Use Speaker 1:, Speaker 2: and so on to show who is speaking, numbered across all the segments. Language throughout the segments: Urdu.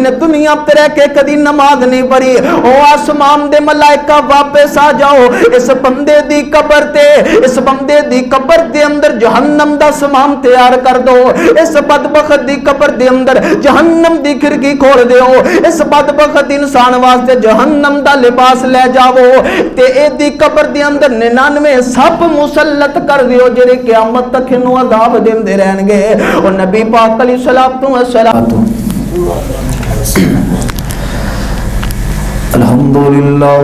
Speaker 1: نے دنیا تے رہ کے کدی نماز نہیں پڑھی، او آسمان دے ملائکہ واپس آ جاؤ، اس بندے دی قبر تے، اس بندے دی قبر دے اندر جہنم دا سامان تیار کر دو، اس بدبخت دی قبر دے اندر جہنم دی کھڑکی کھول دیو، اس بدبخت انسان واسطے جہنم دا لباس لے جاؤ تے اے دی قبر دے اندر 99 سب مسلط کر دیو جڑے قیامت تک انہوں عذاب دیندے رہن گے۔ اور نبی پاک علیہ الصلوۃ والسلام الحمدللہ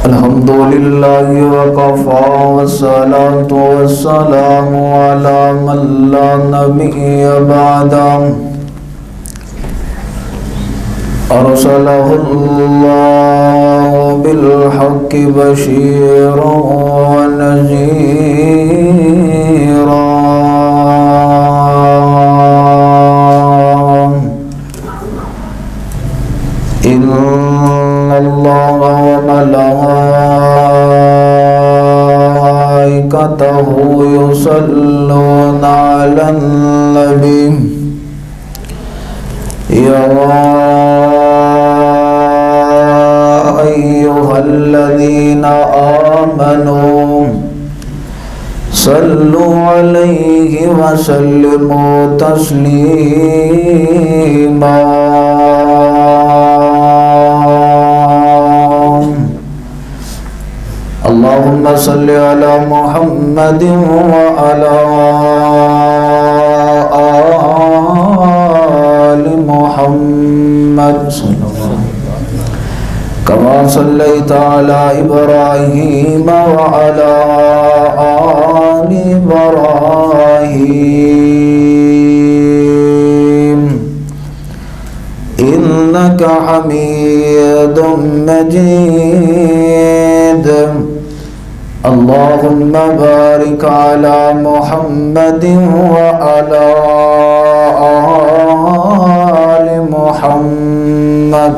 Speaker 1: الحمدللہ وکفا والصلاۃ والسلام علی من لا نبی بعدہ ارسلہ اللہ بالحق بشیرا ونذیرا ان اللہ وملائکتہ یصلون علی النبی یا ایھا الذین آمنوا صلوا علیہ وسلموا تسلیما اللہم صلی علی محمد وعلی آل محمد کما صلیت علی ابراہیم وعلی آل ابراہیم انک حمید مجید اللہم بارک علی محمد وعلی آل محمد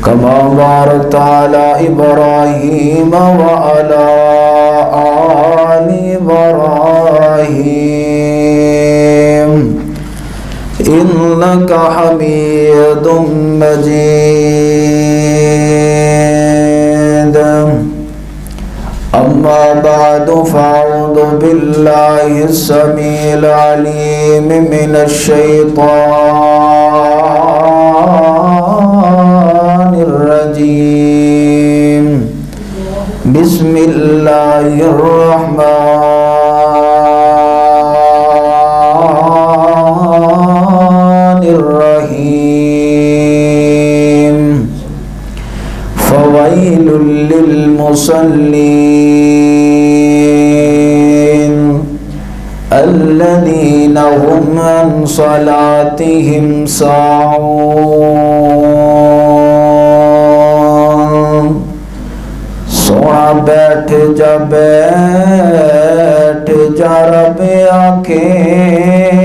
Speaker 1: کما بارکت علی ابراہیم وعلی آل ابراہیم انک حمید مجید اما بعد فاعوذ باللہ السمیع العلیم من الشیطان الرجیم بسم اللہ الرحمن الرحیم فویل للمصلین الذین هم عن صلاتهم ساہون سونا بیٹھ جا رب آنکھیں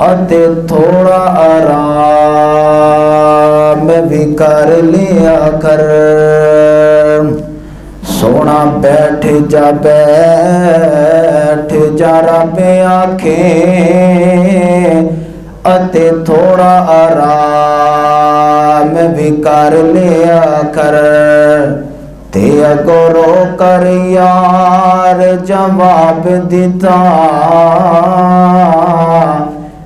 Speaker 1: اتے تھوڑا آرام بھی کر لیا کر سونا بیٹھ جا رب آنکھیں اتے تھوڑا آرام بھی کر لیا کر تے اگو رو کر یار جواب دیتا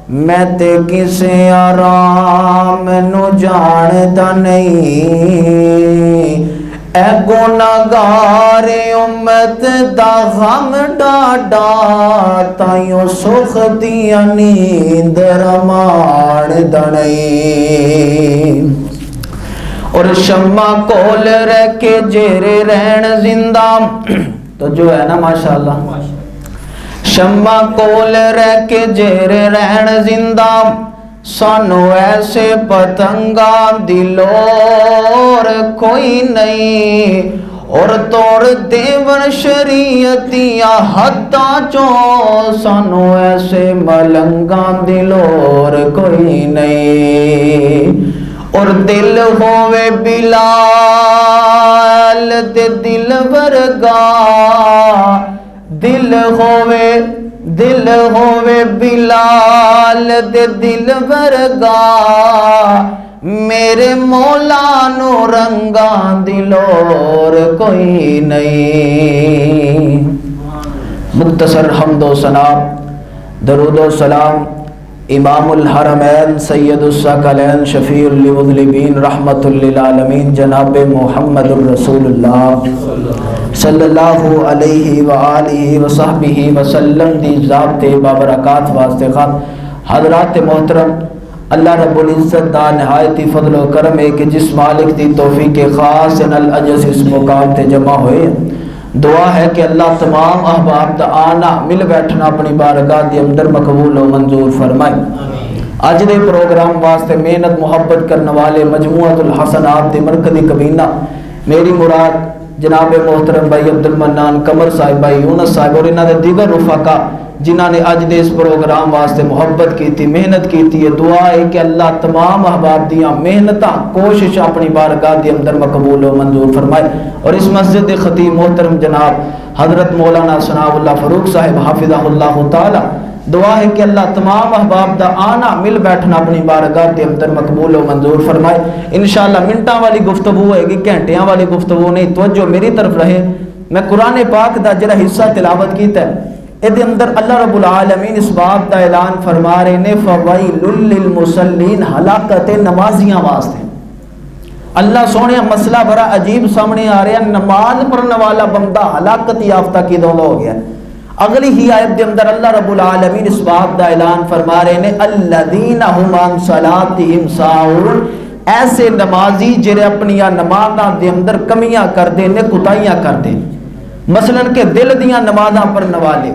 Speaker 1: میں تے کسے آرام نو جاندا نہیں اے گناہگار امت دا غم ڈاڈا تائیوں سکھ دیا نیند رمان دنئی اور شمع کول رہ کے جیرے رہن زندہ تو جو ہے نا ماشاءاللہ شمع کول رہ کے جیرے رہن زندہ سانو ایسے پتنگا دلور کوئی نہیں اور توڑ دیون شریعتیاں حداں چو سانو ایسے ملنگا دلور کوئی نہیں اور دل ہووے بلال دے دل ورگا دل ہووے دل ہووے بلال دے دل ورگا میرے مولا نو رنگاں دی لور کوئی نہیں. مختصر حمد و ثنا درود و سلام امام الحرمین سید الثقلین شفیع المذنبین رحمت للعالمین جناب محمد الرسول اللہ صلی اللہ علیہ وآلہ وصحبہ وسلم دی ذات بابرکات واسطے خان. حضرات محترم، اللہ رب العزت دا نہایتی فضل و کرم ہے کہ جس مالک دی توفیق خاص نال اجز اس مقام تے جمع ہوئے. دعا ہے کہ اللہ تمام احباب دا آنا مل بیٹھنا اپنی بارگاہ دی اندر مقبول و منظور فرمائے. آج دے پروگرام واسطے محنت محبت کرنے والے مجموعۃ الحسنات دے مرکزی کابینہ میری مراد جناب محترم بھائی عبد المنان قمر صاحب، بھائی یونس صاحب اور انہاں دے دیگر رفقا جنہاں نے اج دے اس پروگرام واسطے محبت کی محنت کی ہے. دعا ہے کہ اللہ تمام احباب دیاں محنتاں کوشش اپنی بارگاہ دے اندر مقبول و منظور فرمائے. اور اس مسجد دے خطیب محترم جناب حضرت مولانا ثناء اللہ فاروق صاحب حافظہ اللہ تعالی، دعا ہے کہ اللہ تمام احباب دا آنا مل بیٹھنا اپنی بارگاہ دے اندر مقبول و منظور فرمائے. انشاءاللہ منٹاں والی گفتگو ہے گی، گھنٹیاں والی گفتگو نہیں. توجہ میری طرف رہے. میں قرآن پاک دا جڑا حصہ تلاوت کیتا ہے ادھے اندر اللہ رب العالمین اس بات دا اعلان فرما رہے نے فویل للمصلین، ہلاکت نمازیاں واسطے. اللہ سونے مسئلہ بڑا عجیب سامنے آ رہا ہے. نماز پڑھنے والا بندہ ہلاکت یافتہ کدوں ہو گیا. اگلی ہی آیت دے اندر اللہ رب العالمین اس بات دا اعلان فرما رہے نے الذین هم عن صلاتهم ساہون، ایسے نمازی جڑے اپنی نمازاں دے اندر کمیاں کردے نے، کوتاہیاں کردے. مثلا کہ دل دیاں نمازاں پڑھنے والے،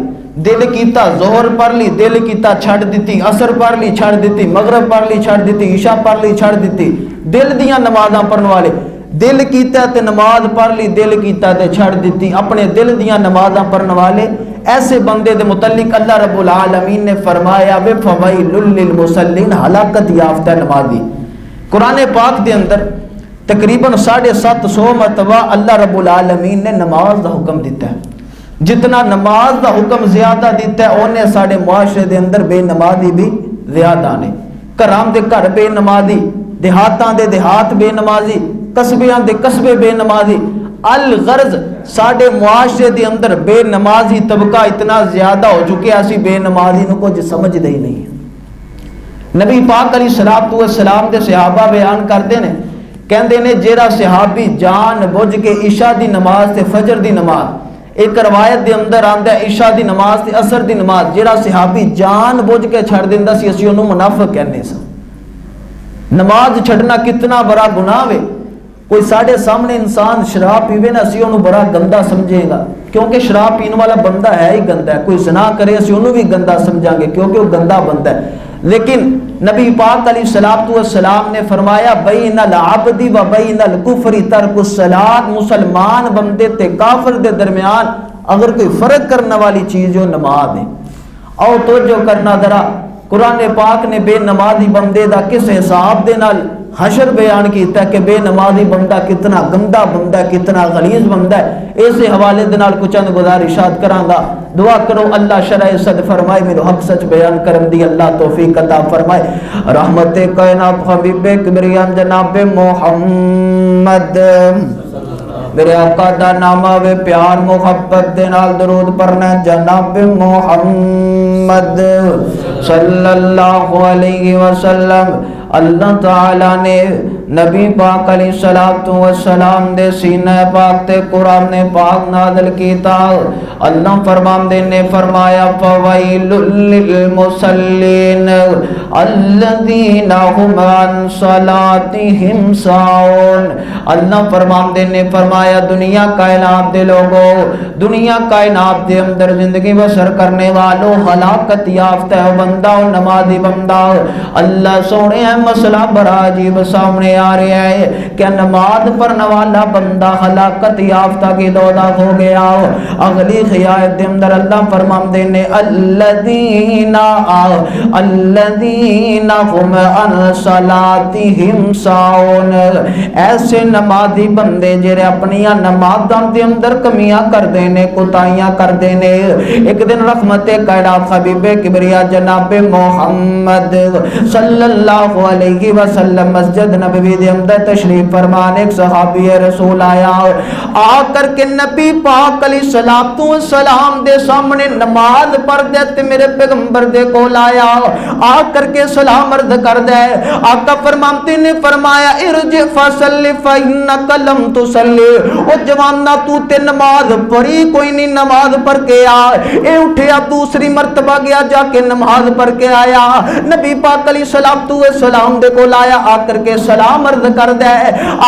Speaker 1: دل کیتا ظہر پڑھ لی، دل کیتا چھڑ دیتی، عصر پڑھ لی چھڑ دیتی، مغرب پڑھ لی چھڑ دیتی، عشاء پڑھ لی چھڑ دیتی. دل دیاں نمازاں پڑھنے والے، دل کیتا تے نماز پڑھ لی، دل کیتا تے چھڑ دیتی، اپنے دل دیاں نمازاں پڑھنے والے ایسے بندے دے متعلق اللہ رب العالمین نے فرمایا وے فویل للمصلین، ہلاکت یافتہ نمازی. قرآن پاک دے اندر تقریباً 750 مرتبہ اللہ رب العالمین نے نماز دا حکم دیتا ہے. جتنا نماز دا حکم زیادہ دیتا ہے اونے ساڑھے معاشرے دے اندر بے نمازی بھی زیادہ نے. گھراں دے گھر بے نمازی، دیہاتاں دے دیہات بے نمازی، قصبیاں دے قصبے بے نمازی. الغرض ساڑھے معاشرے دے اندر بے نمازی طبقہ اتنا زیادہ ہو چکے اسی بے نمازی نو کچھ سمجھ دے ہی نہیں. نبی پاک علیہ الصلوۃ والسلام دے صحابہ بیان کرتے نے، کہندے نے جیڑا صحابی جان بوجھ کے عشاء دی نماز تے فجر دی نماز، ایک روایت دے اندر آندا ہے عشاء دی نماز تے عصر دی نماز جیڑا صحابی جان بوجھ کے چھڑ دیندا سی اسی اونوں منافق کہنے سا. نماز چھڑنا کتنا بڑا گناہ ہے. کوئی ساڑھے سامنے انسان شراب پیوے نا اسی انہوں بڑا گندہ سمجھے گا کیونکہ شراب پین والا بندہ ہے ہی گندہ ہے. کوئی زنا کرے اسی انہوں بھی گندہ سمجھیں گے کیونکہ وہ گندہ بندہ ہے. لیکن نبی پاک علیہ الصلوۃ والسلام نے فرمایا بین العبد و بین الکفر ترک الصلاۃ، مسلمان بندے تے کافر دے درمیان اگر کوئی فرق کرنے والی چیز جو نماز ہے. اور توجہ کرنا ذرا، قرآن پاک نے بے نمازی بندے دا کس حساب دے نال حشر بیان کیتا ہے کہ بے نمازی بندہ کتنا گندا بندہ ہے، کتنا غلیظ بندہ ہے. ایسے حوالے دے نال کچھ چند گزارشات کراں گا. دعا کرو اللہ شرع صد فرمائے، میرے حق سچ بیان کرن دی اللہ توفیق عطا فرمائے. رحمت کائنات حبیب کبریان جناب محمد میرے آقا دا نام آوے پیار محبت دے نال درود پڑھنا جناب محمد صلی اللہ علیہ وسلم. اللہ تعالیٰ نے نبی پاک علیہ الصلوۃ والسلام دے سینہ پاک تے قرآن پاک نازل کیتا. اللہ فرماندے نے فرمایا فویل للمصلین الذین هم عن صلاتهم ساہون. اللہ فرماندے نے فرمایا دنیا کائنات دے لوگوں، دنیا کائنات دے اندر زندگی بسر کرنے والوں ہلاکت یافتہ ہے بندہ، نمازی بندہ. اللہ سونے مسئلہ بڑا عجیب سامنے سامنے آ رہا ہے کہ نماز پڑھنے والا بندہ ہلاکت یافتہ کی دودا ہو گیا. اگلی آیت دے اندر اللہ فرماندے نے الذین هم عن صلاتهم ساہون, ایسے نمازی بندے جڑے اپنی نمازاں دے اندر کمیاں کردے نے, کوتاہیاں کردے نے. ایک دن رحمت کائنات حبیب کبریا جناب محمد صلی اللہ علیہ وسلم مسجد نبوی دے اندر تشریف فرمان, ایک صحابی رسول آیا, آ کر کے نبی پاک علیہ السلام دے سامنے نماز پڑھ دے تے میرے پیغمبر دے کول آیا, آ کر کے سلام عرض کر دے. آقا فرماتے نے فرمایا ارجع فصلی فإنک لم تصلی, او جوانا تو تے نماز پڑھی کوئی نہیں, نماز پڑھ کے آ. اے اٹھیا دوسری مرتبہ گیا جا کے نماز پڑھ کے آیا, نبی پاک علیہ السلام دے کول آیا, آ کر کے سلام عرض کر دے.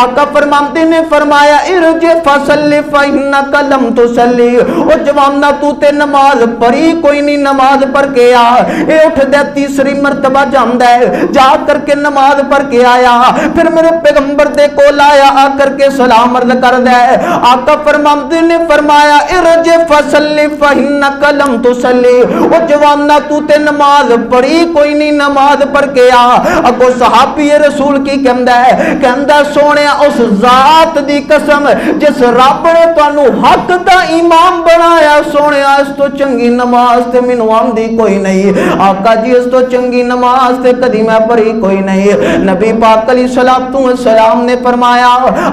Speaker 1: آقا فرماتے نے فرمایا ارجع فصلی فإنک لم تصلی, او جوانا تو تے نماز پڑھی کوئی نہیں, نماز پڑھ کے آ. اے اٹھ دے تیسری مرتبہ جاندا ہے, جا کر کے نماز پڑھ کے آیا, پھر میرے پیغمبر دے کول آیا, آ کر کے سلام عرض کر دے. آقا فرماتے نے فرمایا ارجع فصلی فإنک لم تصلی, او جوانا تو تے نماز پڑھی کوئی نہیں, نماز پڑھ کے آ. اگو صحابی رسول کی کہندا ہے, کہندا سونیا اس ذات دی قسم جس رب نے تانوں حق دا امام بنایا, سونیا اس تو چنگی نماز تے مینوں آندی کوئی نہیں. آقا جی اس تو چنگی نماز تے کدی میں پڑھی کوئی نہیں. نبی پاک علیہ السلام نے فرمایا,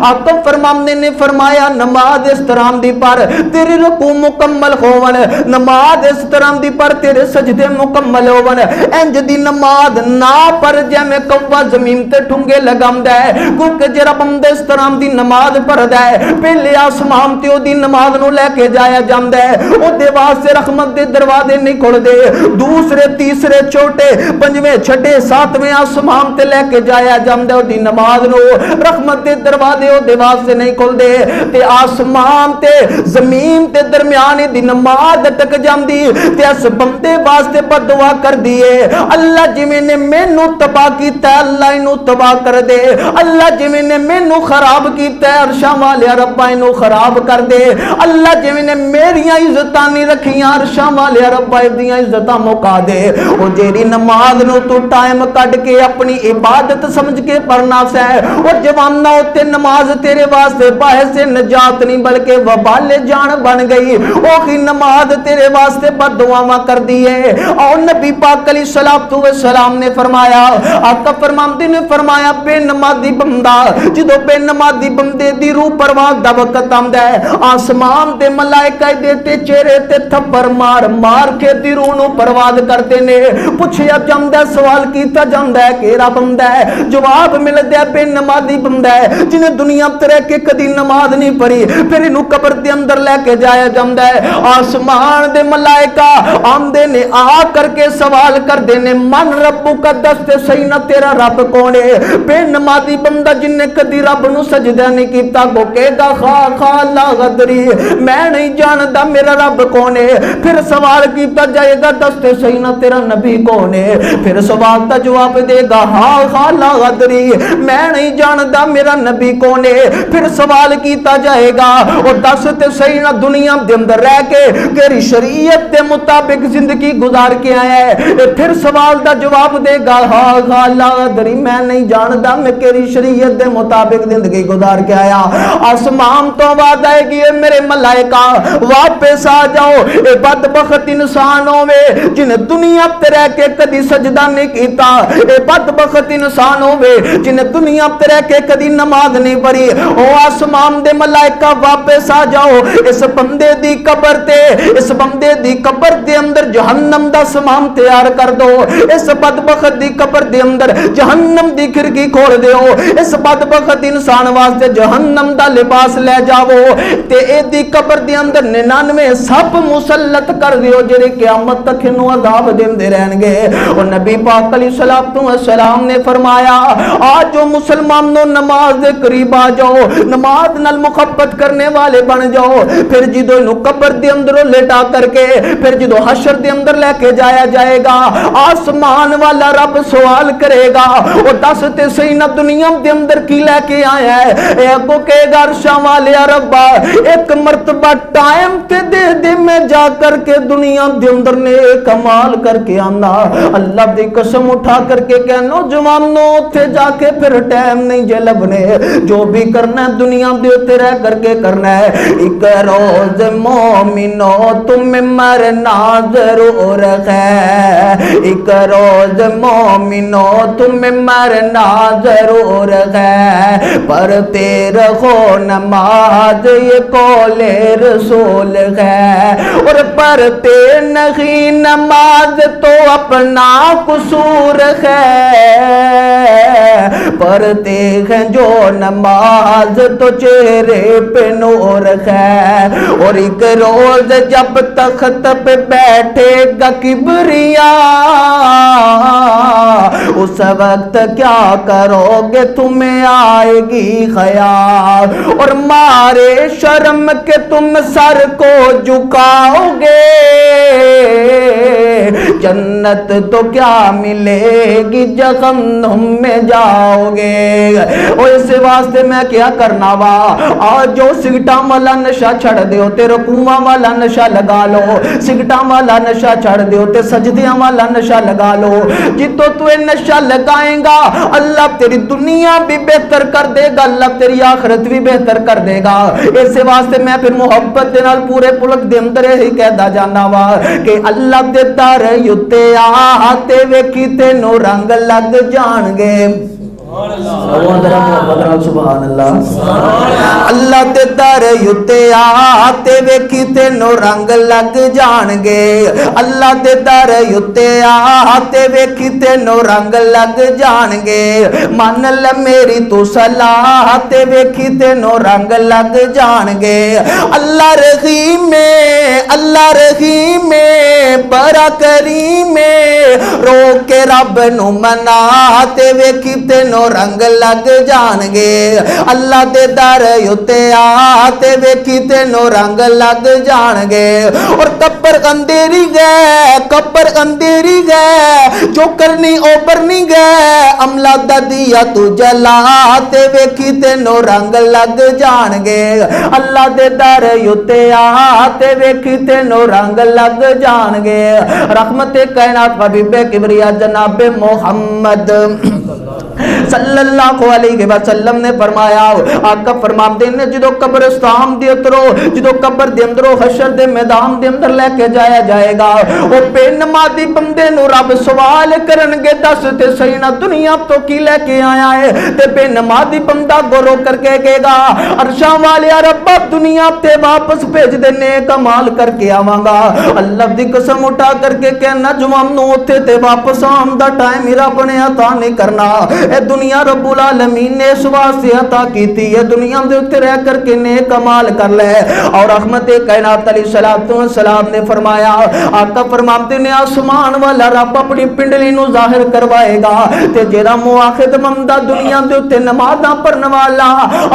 Speaker 1: آقا فرماندے نے فرمایا نماز اس طرح دی پر تیرے رکوع مکمل ہون, نماز اس طرح دی پر تیرے سجدے مکمل ہون. انج دی نماز نہ پر جے میں کوا زمین تے ٹھنگے لگاندا ہے, کیونکہ جڑا بندہ اس طرح دی نماز پڑھدا ہے پہلے آسمان تے او دی نماز نو لے کے جایا جاندا ہے, او دے واسطے رحمت دے دروازے نہیں کھل دے, دوسرے تیسرے چوٹے پنجویں چھٹے ساتویں آسمان تے لے کے جایا جاندا ہے, او دی نماز نو رحمت دے دروازے او دے واسطے نہیں کھل دے. تے آسمان تے زمین تے درمیان دی نماز اٹک جاندی تے اس بندے واسطے بد دعا کر دیے, اللہ جویں نے مینوں تباہ کیتا ہے اللہ اینو تباہ کر دے, اللہ جویں نے مینوں خراب کیتا ہے عرشاں والے ربا اینو خراب کر دے, اللہ جویں نے میریاں عزتاں نہیں رکھیاں عرشاں والے ربا دیاں عزتاں مکا دے. او جیڑی نماز نو تو ٹائم کڈ کے اپنی عبادت سمجھ کے پڑھنا سے, او جوانا تے نماز تیرے واسطے باعث نجات نہیں بلکہ وبال جان بن گئی, اوہی نماز تیرے واسطے بد دعاواں کر دیے. اور نبی پاک علیہ السلام نے فرمایا, آقا فرماندے نے فرمایا بے نمازی بندہ جدو بے نمازی بندے دی روح پرواز دا وقت آندا ہے, آسمان دے ملائکہ دے تے چہرے تے تھپڑ مار مار کے دی روح نو پرواز کرتے نے. پوچھیا جاندا ہے, سوال کیتا جاندا ہے کیڑا بندہ ہے, جواب ملدا ہے بے نمازی بندہ ہے جنہیں دنیا تے رہ کے کدی نماز نہیں پڑھی, پھر اینو قبر دے اندر لے کے جایا جاندا ہے, آسمان دے ملائکہ آندے نے آ کر کے سوال کردے نے من ربک, دس تے صحیح نہ تیرا رب کون ہے. بے نمازی بندہ جن نے کدی رب نو سجدہ نہیں کیتا گو کہے گا خا لا غدری, میں نہیں جاندا میرا رب کون ہے. پھر سوال کیتا جائے گا دس تے صحیح نہ تیرا نبی کون ہے, پھر سوال دا جواب دے گا ہاں لا غدری, میں نہیں جاندا میرا نبی کون ہے. پھر سوال کیتا جائے گا اور دس تے صحیح نہ دنیا دے اندر رہ کے تیری شریعت دے مطابق زندگی گزار کے آیا ہے, پھر سوال دا جواب دے گا ہاں لا غدری, میں نہیں جاندا میں تیری شریعت دے مطابق زندگی گزار کے آیا. آسمان تو آواز آئے گی میرے ملائکہ واپس آ جاؤ, اے بدبخت انسان ہوے جنہیں دنیا تے رہ کے کدی سجدہ نہیں کیتا, اے بدبخت انسان ہوے جنہیں دنیا تے رہ کے کدی نماز نہیں پڑھی. او آسمان دے ملائکہ واپس آ جاؤ, اس بندے دی قبر تے اس بندے دی قبر دے اندر جہنم دا سامان تیار کر دو, اس بدبخت دی قبر دے اندر جہنم دی کھڑکی کھول دیو, اس بدبخت انسان واسطے جہنم دا لباس لے جاؤ تے اے دی قبر دے اندر 99 سپ مسلط کر دیو جڑے قیامت تک انو عذاب دیندے رہن گے. اور نبی پاک علیہ السلام نے فرمایا آج جو مسلمانوں نماز دے قریب آ جاؤ, نماز نال محبت کرنے والے بن جاؤ. پھر جدو انو قبر دے اندر لٹا کر کے پھر جدو حشر دے اندر لے کے جایا جائے گا, آسمان والا رب سوال کرے گا اور دس تے صحیح نہ دنیا دے اندر کی لے کے آیا ہے، اے کو کہے گا عرشاں والے ربا ایک مرتبہ ٹائم تے دے دے میں جا کر کے دنیا دے اندر نے کمال کر کے آنا۔ اللہ دی قسم اٹھا کر کے کہ نوجوانوں تے جا کے پھر ٹائم نہیں جے لبنے، جو بھی کرنا ہے دنیا دے تے رہ کر کے کرنا ہے۔ ایک روز مومنو تمہیں مرنا ضرور ہے، ایک روز مومنو تمہیں مرنا ضرور ہے، پڑھتے رہو نماز یہ قول رسول ہے، اور پڑھتے نہیں نماز تو اپنا قصور ہے، پڑھتے ہیں جو نماز تو چہرے پہ نور ہے، اور ایک روز جب تخت پہ بیٹھے گا کبریا اس وقت کیا کرو گے تمہیں آئے گی خیال، اور مارے شرم کے تم سر کو جھکاؤ گے، جنت تو کیا ملے گی جہنم میں جاؤ گے۔ اور اس واسطے میں کیا کرنا وا آج جو سگٹاں والا نشہ چھڑ دیو تے رکوعاں والا نشہ لگا لو، سگٹاں والا نشہ چھڑ دیو تے سجدیاں والا نشہ لگا لو، جتوں تو یہ نشہ لگائیں گا اللہ تیری دنیا بھی بہتر کر دے گا، اللہ تیری آخرت بھی بہتر کر دے گا۔ اس واسطے میں پھر محبت دے نال پورے پلک دے اندر ہی کہدا جانا وا کہ اللہ دے در یوتے آتے ویکھی تینوں رنگ لگ جان گے، سبحان اللہ، اللہ دے در یوتے آتے ویکھی تینوں رنگ لگ جان گے، اللہ دے در یوتے آتے ویکھی تینوں رنگ لگ جان گے، مان لے میری تو صلاح تے ویکھی تینوں رنگ لگ جان گے، اللہ رحیم میں، اللہ رحیم میں، بڑا کریم میں، رو کے رب نو منا تے ویکھی تینوں رنگ لگ جان گے، اللہ دے در یوتے آتے ویکھی تینوں رنگ لگ جان گے، اور قبر اندھیری گئے، قبر اندھیری گئے، جو کرنی او برنی گئے، عملہ دا دیا تو جلا تے ویکھی تینوں رنگ لگ جان گے، اللہ دے در یوتے آتے ویکھی تینوں رنگ لگ جان گے۔ رحمت کائنات حبیب کبریا جناب محمد صلی اللہ علیہ وسلم نے فرمایا، آقا فرماتے ہیں جدو قبرستان دے اترو، جدو قبر دے اندرو حشر دے میدان دے اندر لے کے جایا جائے گا، وہ بے نمازی بندے نو رب سوال کرن گے دس تے صحیح نہ دنیا تو کی لے کے آیا ہے، تے بے نمازی بندہ گورو کر کے کہے گا عرشاں والے ربا دنیا تے واپس بھیج دے نیک عمال کر کے آواں گا، اللہ دی قسم اٹھا کر کے کہنا جوانوں اوتھے تے واپس آن دا ٹائم میرا بنے عطا نہیں کرنا، اے دنیا رب العالمین نے اس واسطے عطا کیتی ہے دنیا دے اوتے رہ کر کے نیک عمال کر لے، اور رحمت کائنات علیہ السلام نے فرمایا، آقا فرماتے نے آسمان والا رب اپنی پنڈلی نو ظاہر کروائے گا، تے جیڑا مواخد بندہ دنیا دے اوتے نمازاں پڑھن والا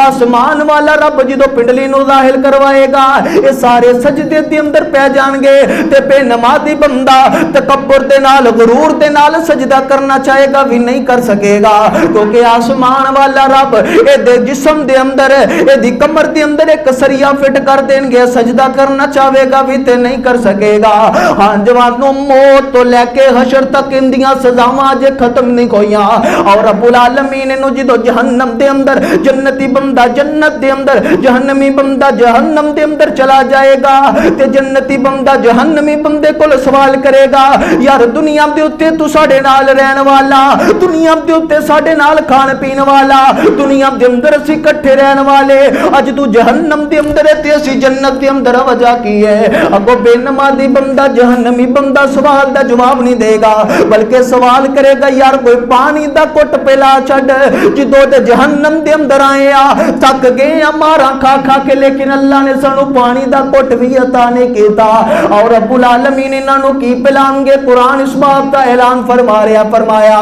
Speaker 1: آسمان والا رب جدو پنڈلی نو ظاہر کروائے گا اے سارے سجدے دے اندر پہ جان گے، تے بے نمازی بندہ تکبر دے نال غرور دے نال سجدہ کرنا چاہے گا بھی نہیں کر سکے گا، کیونکہ آسمان والا رب اے دے جسم دے اندر اے دی کمر دے اندر ایک سریا فٹ کر دیں گے، سجدہ کرنا چاہے گا بھی تے نہیں کر سکے گا۔ ہاں جوانوں موت تو لے کے حشر تک اندیاں سزاواں اجے ختم نہیں ہوئیاں، اور رب العالمین نو جدو جہنم دے اندر جنتی بندہ جنت دے اندر، جہنمی بندہ جہنم دے اندر چلا جائے گا، تے جنتی بندہ جہنمی بندے کو سوال کرے گا یار دنیا دے اوتے تو ساڈے نال رہن والا، دنیا دے اوتے ساڈے نال کھان پین والا، دنیا دے اندر اسی کٹھے رہن والے، اج تو جہنم دے اندر تے اسی جنت دے اندر وجہ کی ہے؟ اگو بے نمازی بندہ جہنمی بندہ سوال دا جواب نہیں دے گا، بلکہ سوال کرے گا یار کوئی پانی دا گھٹ پلا چھڈ، جدوں تے جہنم دے اندر آئے آ تک گئے مارا کھا کھا کے، لیکن اللہ نے سانو پانی دا گھٹ بھی عطا نہیں کیتا، اور رب العالمین انہاں نو کی پلان گے؟ قرآن اس بات کا اعلان فرما رہا، فرمایا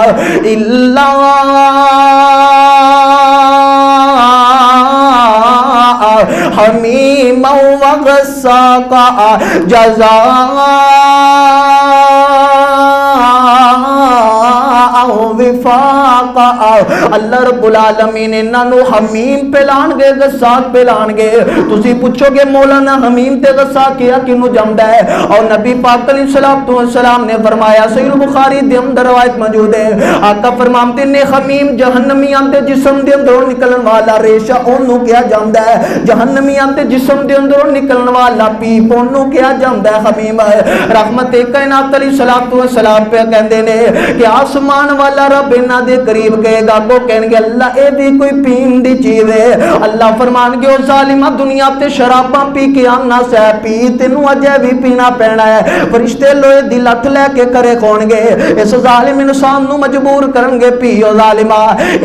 Speaker 1: الا حمیما وغساقا جزاء وفاقا آقا اللہ رب العالمین انہاں نو حمیم پلان گے غساق پلان گے تسی پوچھو گے مولانا حمیم تے غساق کیا کینو جمدا ہے اور نبی پاک علیہ الصلوۃ والسلام نے فرمایا صحیح بخاری دے اندر روایت موجود ہے آقا فرماتے نے حمیم جہنمیاں دے جسم دے اندروں نکلن والا ریشہ اونوں کیا جاندا ہے جہنمیاں دے جسم دے اندروں نکلن والا پیپ اونوں کیا جاندا ہے حمیم ہے رحمت کائنات علیہ الصلوۃ والسلام پہ کہندے نے کہ آسمان والا رب انہاں دے قریب گئے گا کو کہن گے اللہ اے بھی کوئی پین دی چیز ہے اللہ فرمان گے او ظالما دنیا تے شراباں پی کے آنا سہ پی تینوں اجے بھی پینا پینا ہے فرشتے لوہے دی لٹھ لے کے کرے کھون گے اس ظالم انسان نو مجبور کرن گے پیو ظالما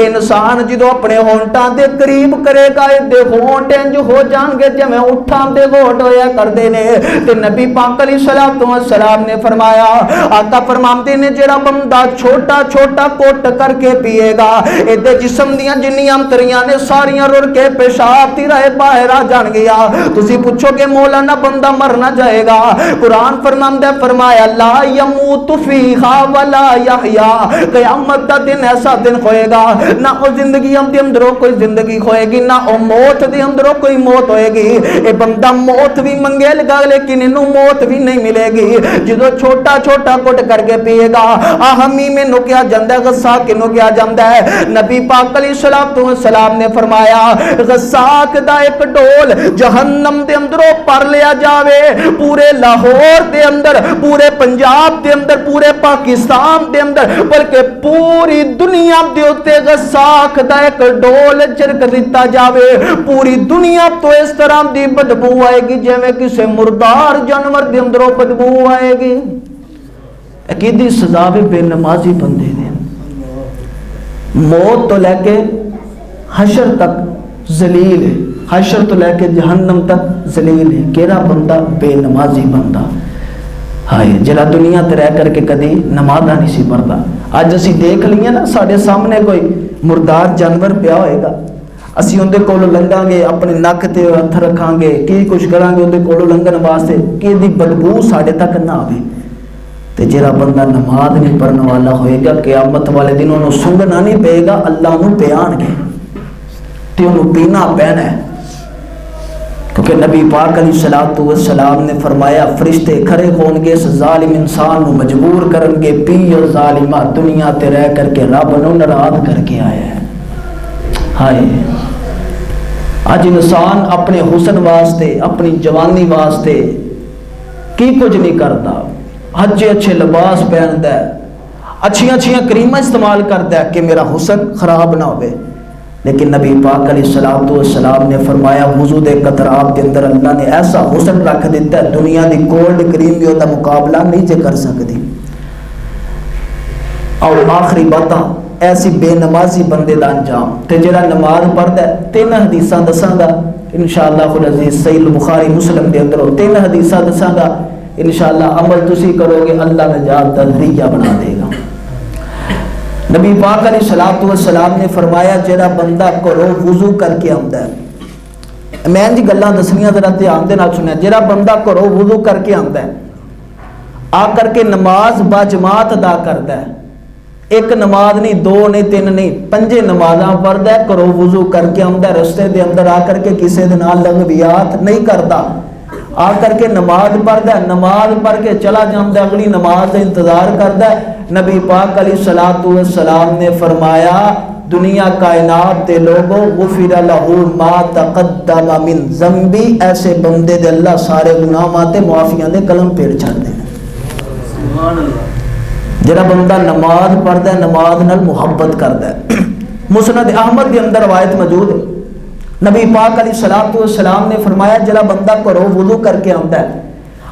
Speaker 1: انسان جدو اپنے ہونٹاں دے قریب کرے گا دے ہونٹ انج ہو جان گے جویں اٹھاں دے گھوٹ ہویا کردے نے تے نبی پاک علیہ الصلوۃ والسلام نے فرمایا آقا فرماتے نے جڑا بندہ چھوٹا چھوٹا کوٹ کر کے پیے گا ایدے جسم دیاں جنیاں تریاں نے ساریاں رڑ کے پیشاب تی رہے باہر آ جان گیا تسی پوچھو کہ مولانا بندہ مر نہ جائے گا قرآن فرماندا ہے فرمایا لا یموت فیہا ولا یحیا قیامت دا دن ایسا دن ہوئے گا نہ او زندگی دے اندروں کوئی زندگی ہوئے گی نہ او موت دے اندروں کوئی موت ہوئے گی اے بندہ موت بھی منگے لگا لیکن انہوں موت بھی نہیں ملے گی جدو چھوٹا چھوٹا کٹ کر کے پیے گا حمیم نو کیا جاندہ ہے غساق نو کیا جاندہ ہے نبی پاک علیہ السلام نے فرمایا غساق دا ایک ڈول جہنم دے اندروں پر لیا جاوے پورے لاہور دے اندر پورے پنجاب دے اندر پورے پاکستان دے اندر بلکہ پوری دنیا دے اتے غساق دا ایک ڈول چرک دیتا جاوے پوری دنیا تو اس طرح دی بدبو آئے گی جیویں کسے مردار جانور دے اندروں بدبو آئے گی عقیدی سزا بھی بے نمازی بندے دے موت تو لے کے حشر تک ذلیل ہے حشر تو لے کے جہنم تک ذلیل ہے کیڑا بندہ بے نمازی بندہ ہائے جڑا دنیا تے رہ کر کے کدی نمازاں نہیں سی پڑھدا اج اسی دیکھ لیاں نا ساڈے سامنے کوئی مردار جانور پیا ہوئے گا اسی اندے کولوں لنگاں گے اپنے نک تے ہتھ رکھاں گے کی کچھ کراں گے اندے کولوں لنگن واسطے کہ دی بدبو ساڈے تک نہ آوے تے جڑا بندہ نماز نہیں پڑھنے والا ہوئے گا قیامت والے دن انہوں سنگنا نہیں پے گا اللہ انہوں پیان گے تے انہوں پینا پینا ہے کیونکہ نبی پاک علیہ السلام نے فرمایا فرشتے کھڑے ہون گے اس ظالم انسان نو مجبور کرن گے پیو ظالمہ دنیا تے رہ کر کے رب نو ناراض کر کے آیا ہے ہائے آج انسان اپنے حسن واسطے اپنی جوانی واسطے کی کچھ نہیں کرتا اچھے اچھے لباس پہنتا ہے اچھی اچھی کریمیں استعمال کرتا ہے کہ میرا حسن خراب نہ ہوئے لیکن نبی پاک علیہ السلام نے فرمایا وضو دے قطرات کے اندر اللہ نے ایسا حسن رکھ دیتا ہے دنیا دی گولڈ کریم بھی ہوتا مقابلہ نہیں جے کر سکتی اور آخری باتاں ایسی بے نمازی بندے دا انجام تے جڑا نماز پڑھدا ہے تین حدیثاں دساں گا انشاءاللہ خود عزیز صحیح بخاری مسلم دے اندر تین حدیثاں دساں گا انشاءاللہ عمل تسی کرو گے اللہ نجات دا ذریعہ بنا دے گا نبی پاک علیہ السلام نے فرمایا جڑا بندہ کرو وضو کر کے آندا ہے میں جی گلاں دسنیاں ذرا دھیان دے نال سنیا جڑا بندہ کرو وضو کر کے آندا ہے آ کر کے نماز با جماعت ادا کردا ہے ایک نماز نہیں دو نہیں تین نہیں پنجے نمازاں پڑھدا ہے کرو وضو کر کے آندا ہے رستے دے اندر آ کر کے کسے دے نال لغویات نہیں کردا آ کر کے نماز پڑھدا ہے نماز پڑھ کے چلا جاندا ہے اگلی نماز کا انتظار کردا ہے نبی پاک علیہ السلام نے فرمایا دنیا کائنات دے لوگوں غفر لہو ما تقدم من ذنبی ایسے بندے دے اللہ سارے گناہاں تے معافیاں دے کلم پیڑ چھڑ دے سبحان اللہ جڑا بندہ نماز پڑھدا ہے نماز نال محبت کردا ہے مسند احمد کے اندر روایت موجود ہے نبی پاک علیہ السلام نے فرمایا جڑا بندہ کرو وضو کر کے آندا ہے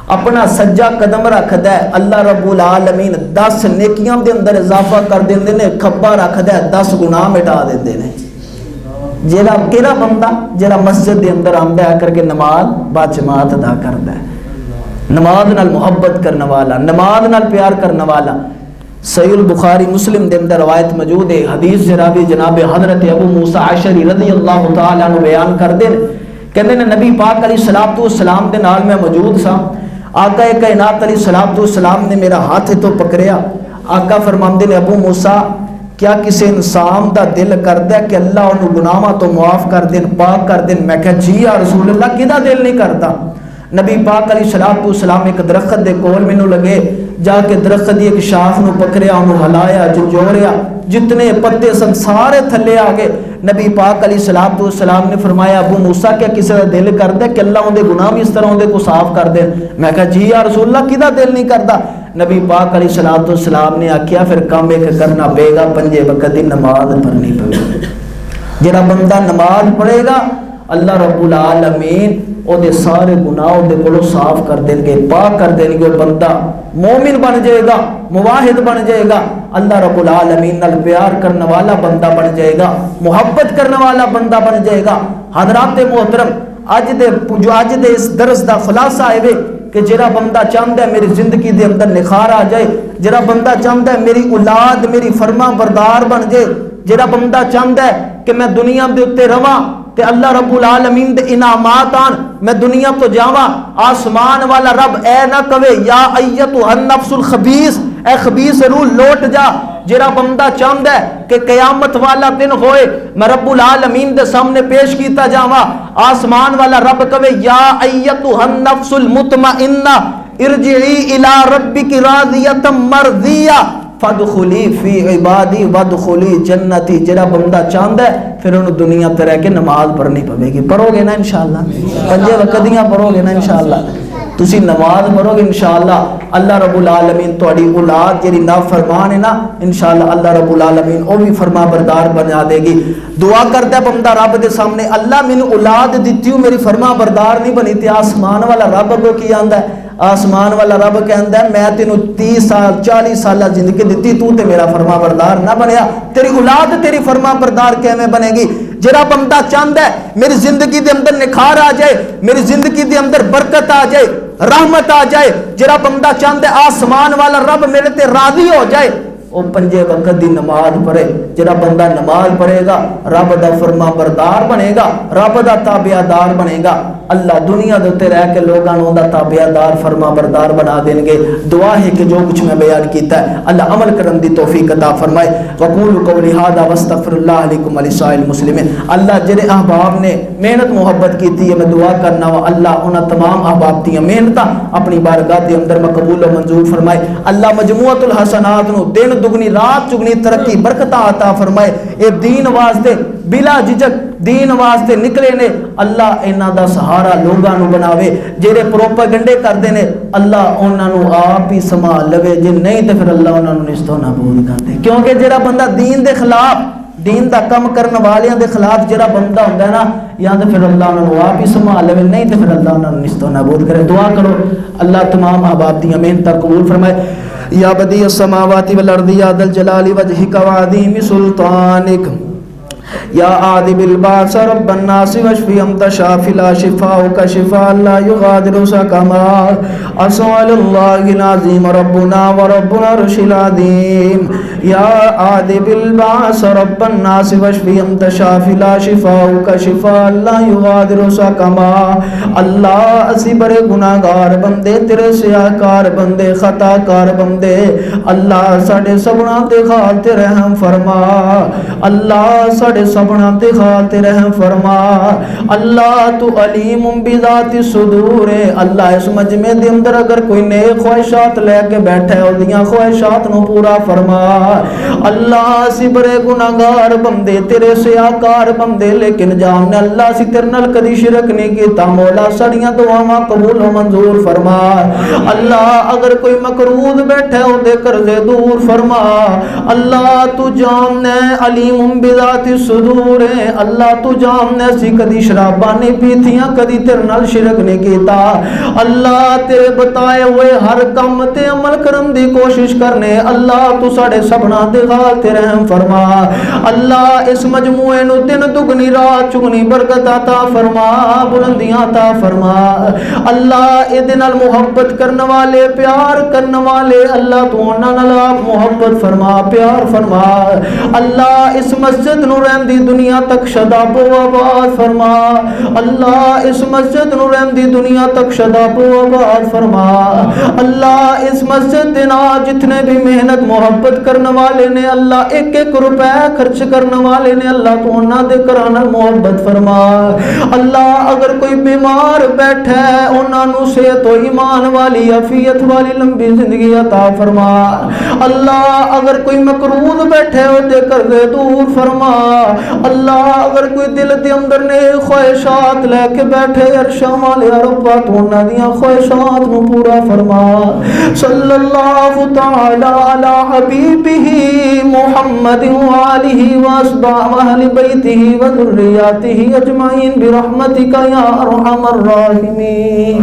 Speaker 1: اپنا سجا قدم رکھدا ہے اللہ رب العالمین 10 نیکیاں دے اندر اضافہ کر دیندے نے کھبا رکھدا ہے 10 گناہ مٹا دیندے نے جڑا کیڑا بندہ جڑا مسجد دے اندر آندا ہے کر کے نماز با جماعت ادا کردا ہے نماز نال محبت کرنے والا نماز نال پیار کرنے والا صحیح البخاری مسلم دے اندر روایت موجود ہے حدیث جنابی جناب حضرت ابو موسیٰ عشری رضی اللہ تعالیٰ عنہ بیان کر دے کہنے نے نبی پاک علیہ السلام دے نال میں موجود سا آقا کائنات علیہ السلام نے میرا ہاتھ تو پکڑیا آقا فرماندے نے ابو موسیٰ کیا کسی انسان دا دل کردا ہے کہ اللہ انہوں گناہاں تو معاف کر دین، پاک کر دین؟ میں کہا جی یا رسول اللہ، کدا دل نہیں کرتا؟ نبی پاک علیہ السلام ایک درخت دے کول مینوں لگے، جا کے درخت دی ایک شاخ نو پکڑیا، انہوں ہلایا، جھنجھوڑیا، جتنے پتے سن سارے تھلے آ گئے۔ نبی پاک علیہ السلام نے فرمایا ابو موسیٰ کیا کسی کا دل کردا ہے کہ اللہ ان دے گناہ بھی اس طرح ان دے کو صاف کر دے؟ میں کہا جی یا رسول اللہ، کدا دل نہیں کردا؟ نبی پاک علیہ السلام نے آکھیا پھر کام ایک کرنا پے گا، 5 وقت دی نماز پڑھنی پے گی۔ جڑا بندہ نماز پڑھے گا اللہ رب العالمین او دے سارے گناہ او دے کولوں صاف کر دیں گے، پاک کر دیں گے، بندہ مومن بن جائے گا، موحد بن جائے گا، اللہ رب العالمین نال پیار کرنے والا بندہ بن جائے گا، محبت کرنے والا بندہ بن جائے گا۔ حضرات محترم، اج دے اس درس دا خلاصہ ہے کہ جڑا بندہ چاہتا ہے میری زندگی دے اندر نکھار آ جائے، جڑا بندہ چاہتا ہے میری اولاد میری فرما بردار بن جائے، جڑا بندہ چاہتا ہے کہ میں دنیا دے اوتے رواں تے اللہ رب العالمین دے انعامات آن، میں دنیا تو جاواں، آسمان والا رب اے نہ کہے یا ایتھا النفس الخبیث، اے خبیث روح لوٹ جا۔ جڑا بندہ چاہتا ہے کہ قیامت والا دن ہوئے میں رب العالمین دے سامنے پیش کیتا جاواں، آسمان والا رب کہے یا ایتھا النفس المطمئنہ ارجعی الی ربک راضیۃ مرضیہ فادخلی فی عبادی وادخلی جنتی۔ جڑا بندہ چاہتا ہے پھر انہوں دنیا تے رہ کے نماز پڑھنی پوے گی۔ پڑھو گے نا انشاءاللہ؟ 5 وقت دیاں پڑھو گے نا انشاءاللہ؟ تسی نماز پڑھو گے انشاءاللہ اللہ رب العالمین تہاڈی اولاد جڑی نافرمان ہے نا انشاءاللہ اللہ رب العالمین او بھی فرما بردار بنا دے گی۔ دعا کرتا ہے بندہ رب دے سامنے، اللہ مینوں اولاد دتی میری فرما بردار نہیں بنی، تے آسمان والا رب کو کی آندا ہے؟ آسمان والا رب کہندا ہے میں تینوں 30 سال 40 سالہ زندگی دیتی، تو تے میرا فرما بردار نہ بنیا، تیری اولاد تیری فرما بردار کیویں بنے گی؟ جڑا بندہ چاہتا ہے میری زندگی دے اندر نکھار آ جائے، میری زندگی دے اندر برکت آ جائے، رحمت آ جائے، جڑا بندہ چاہتا ہے آسمان والا رب میرے تے راضی ہو جائے، وہ 5 وقت دی نماز پڑھے۔ جڑا بندہ نماز پڑھے گا رب دا فرما بردار بنے گا، رب دا تابع دار بنے گا، اللہ دنیا دے تے رہ کے لوگاں نوں دا تابع دار فرما بردار بنا دیں گے۔ دعا ہے کہ جو کچھ میں بیان کیتا ہے اللہ عمل کرن دی توفیق عطا فرمائے۔ وقول قولی ھذا واستغفر اللہ علیکم ولسائر المسلمین۔ اللہ جڑے احباب نے محنت محبت کیتی ہے میں دعا کرنا وا اللہ انہاں تمام احباب دی محنتاں اپنی بارگاہ دے اندر مقبول و منظور فرمائے۔ اللہ مجموعۃ الحسنات نو دن دگنی رات چگنی ترقی برکت عطا فرمائے۔ اے دین واسطے بلا جھجک دین واسطے نکلے نے، اللہ انہاں دا سہارا لوگاں نو بناوے، جڑے پروپیگنڈے کردے نے اللہ انہاں نو آپ ہی سنبھال لوے، جے نہیں تے پھر اللہ انہاں نو نستو نابود کر دے۔ کیونکہ جڑا بندہ دین دے خلاف دین دا کم کرن والیاں دے خلاف جڑا بندہ ہوندا ہے نا یا تے پھر اللہ انہاں نو آپ ہی سنبھال لوے، نہیں تے پھر اللہ انہاں نو نستو نابود کرے۔ دعا کرو اللہ تمام احباب دی محنت قبول فرمائے۔ یا بدیع السماوات والارض یا ذا الجلال وجهک وعظیم سلطانک یا عاذب الباس رب الناس واشف انت شافی لا شفاءک شفاء لا یغادر سقما۔ اسأل اللہ العظیم ربنا ورب العرش العظیم یا عاذب الباس رب الناس واشف انت شافی لا شفاءک شفاء لا یغادر سقما۔ اللہ اسی بڑے گناہگار بندے، تیرے سیاہکار بندے، خطا کار بندے، اللہ ساڈے سبنا تے خال تے رحم فرما، اللہ ساڈے سبنا تے خال تے رحم فرما۔ اللہ تو علیم بذات الصدور، اللہ اس مجمع دے اندر اگر کوئی نیک خواہشات لے کے بیٹھا ہے اودیاں خواہشات نو پورا فرما۔ اللہ اسی بڑے گناہگار بندے، تیرے سیاہکار بندے، لیکن جاننے اللہ اسی تیرے نال کدی شرک نہیں کیتا، مولا ساڈیاں دعاواں قبول و منظور فرما۔ اللہ اگر کوئی مقروض بیٹھا ہے اودے قرضے دور فرما۔ اللہ تو جاننے علیم بذات الصدور، اللہ تو جاننے سی کدی شراباں نہیں پیتیاں، کدی تیرے نال شرک نہیں کیتا۔ اللہ تیرے بتائے ہوئے ہر کم تے عمل کرن دی کوشش کرنے، اللہ تو ساڈے سبنا دے حال تے رحم فرما۔ اللہ اس مجموعے نو دن دگنی رات چگنی برکت عطا فرما، بلندیاں عطا فرما۔ اللہ اے دے نال محبت کرن والے پیار کرن والے اللہ تو انہاں نال محبت فرما پیار فرما۔ اللہ اس مسجد نو رہندی دنیا تک شاداب و آباد فرما اللہ اس مسجد نو رہندی دنیا تک شاداب و آباد فرما اللہ اس مسجد دے نال جتنے بھی محنت محبت کرنے والے نے اللہ ایک ایک روپے خرچ کرنے والے نے اللہ تو انہاں دے گھراں محبت فرما اللہ اگر کوئی بیمار بیٹھا ہے انہاں نو صحت و ایمان والی عافیت والی لمبی زندگی عطا فرما اللہ اگر کوئی مقروض بیٹھے ہو دے کر دے دور فرما اللہ اگر کوئی دل دے اندر نے خواہشات لے کے بیٹھے عرش والے ربا تو انہاں دیاں خواہشات نو پورا فرما صلی اللہ تعالی علی حبیبہ محمد وآلہ وأصحابہ اہل بیتہ وذریاتہ اجمعین برحمتک یا ارحم الراحمین